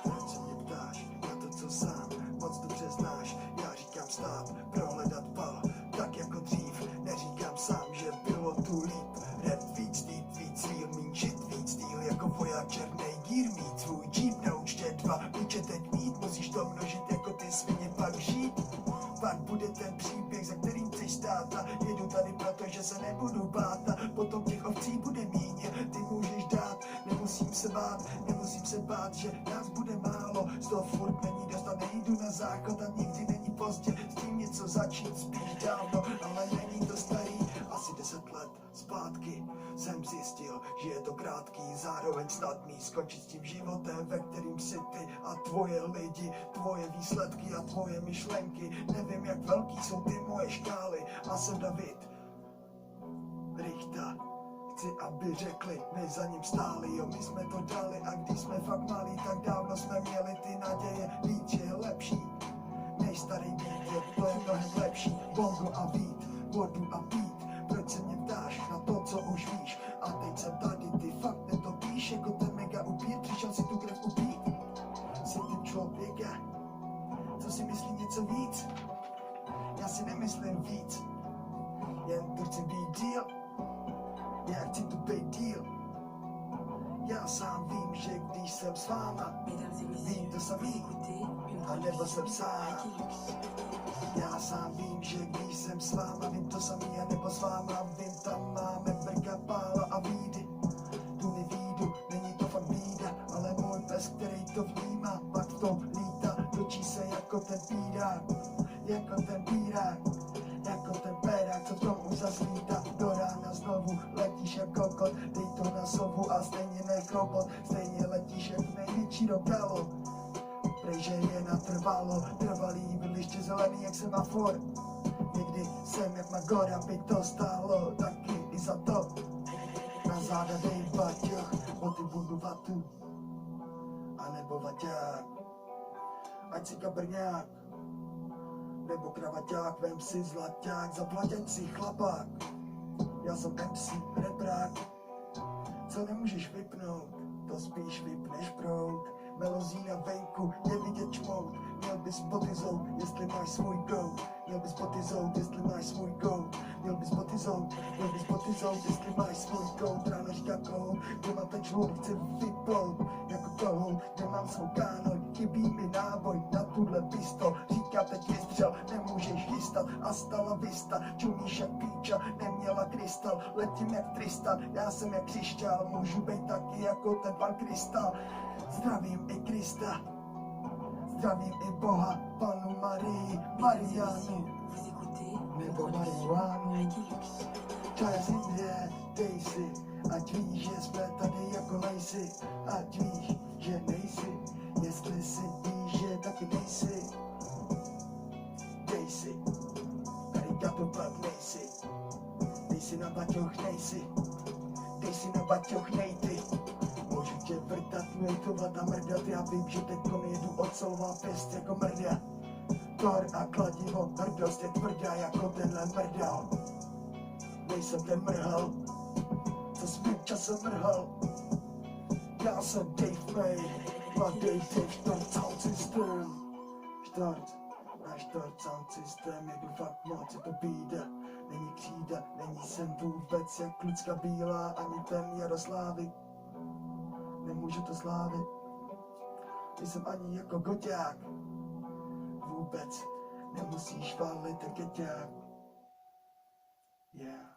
Proč se mě ptáš na to, co sám moc dobře znáš? Já říkám stát, prohledat pal, tak jako dřív. Neříkám sám, že bylo tu líp. Rap víc deep, víc real, mín shit, víc deal. Jako voják černej dír mít svůj jeep na účtě 2. Piče teď mít, musíš to množit jako ty svině, pak žít. Pak bude ten příběh, za kterým chceš stát. A jedu tady proto, že se nebudu bát. A potom těch ovcí bude míň, ty můžeš dát. Nemusím se bát, že nás bude málo. Z toho furt není dost a nejdu na záchod a nikdy není pozdě s tím něco začít, spíš dávno, ale není to starý. Asi 10 let zpátky jsem zjistil, že je to krátký, zároveň snadný skončit s tím životem, ve kterým si ty a tvoje lidi, tvoje výsledky a tvoje myšlenky. Nevím, jak velký jsou ty moje škály a jsem David Richta. Chci, aby řekli, my za ním stáli, jo, my jsme to dali a když jsme fakt malí, tak dávno jsme měli ty naděje, víc je lepší, než starý dítě, to je mnohem lepší, bongo a beat, vodu a pít, proč se mě ptáš na to, co už víš, a teď jsem tady, ty fakt netopíš, jako ten mega upír, přišel si tu krev upít, jsi typ člověka, co si myslí něco víc, já si nemyslím víc, jen tu chci být díl. Já chci tu být díl. Já sám vím, že když jsem s váma, vím to samý, a nebo jsem sám. Já sám vím, že když jsem s váma, vím to samý, a nebo s váma. Vím, tam máme brka, pála a vídy. Tu nevídu, není to fakt bída, ale můj pes, který to vnímá, pak v tom lítá, točí se jako ten pírák, jako ten pírák. Jako ten pérák, co v tom už zaslítá. Do rána znovu letíš jako kot, dej to na sovu a stejně neklopot. Stejně letíš jak největší rokalo. Prejže je natrvalo, trvalý bydliště zelený jak semafor. Někdy jsem jak Magor, aby to stálo, taky i za to. Na záda dej baťoch, boty budu vatu, a nebo vaťák, ať si kabrňák, nebo kravaťák, vem si zlaťák, zaplatěn si chlapák. Já jsem MC, reprák, co nemůžeš vypnout, to spíš vypneš proud. Melozí na venku, je vidět čmout, měl bys boty zout, jestli máš svůj go. Měl bys boty zout, jestli máš svůj go. Měl bys boty zout, jestli máš svůj go. Ráno říká kohout, kde mám ten člun, chci vyplout, jako kohout, nemám svou kánoň, chybí mi náboj na tuhle pistol. Říká teď vystřel, nemůžeš chystat, a stala vista, čumíš jak píča, neměla krystal, letím jak Tristan, já jsem jak křišťál, můžu být taky jako ten pan Krystal. Zdravím i Krista, zdravím i Boha, Panu Marii, Mariánu, nebo marihuánu. Čas jde, dej si, ať víš, že jsme tady jako nejsi, ať víš, že nejsi, jestli si víš, že taky nejsi. Dej si, arigato pak nejsi, dej si na baťoch nejsi, dej si na baťoch nejty. Můžu tě vrtat, mejtovat a mrdat, já vím, že teďkom jedu ocelová pěst jako mrda. Tor a kladivo, hrdost je tvrdá jako tenhle mrdal. Nejsem ten mrhal, co svým časem mrhal. Já jsem Dave May, mladý Dave, štart sound system. Štart, náš štart sound system, jedu fakt moc, je to bída. Není křída, není jsem vůbec jak Lucka Bílá, ani ten Jaroslávy. Nemůžu to slávit, nejsem ani jako Goťák. Vůbec nemusíš válit ten keťák. Yeah.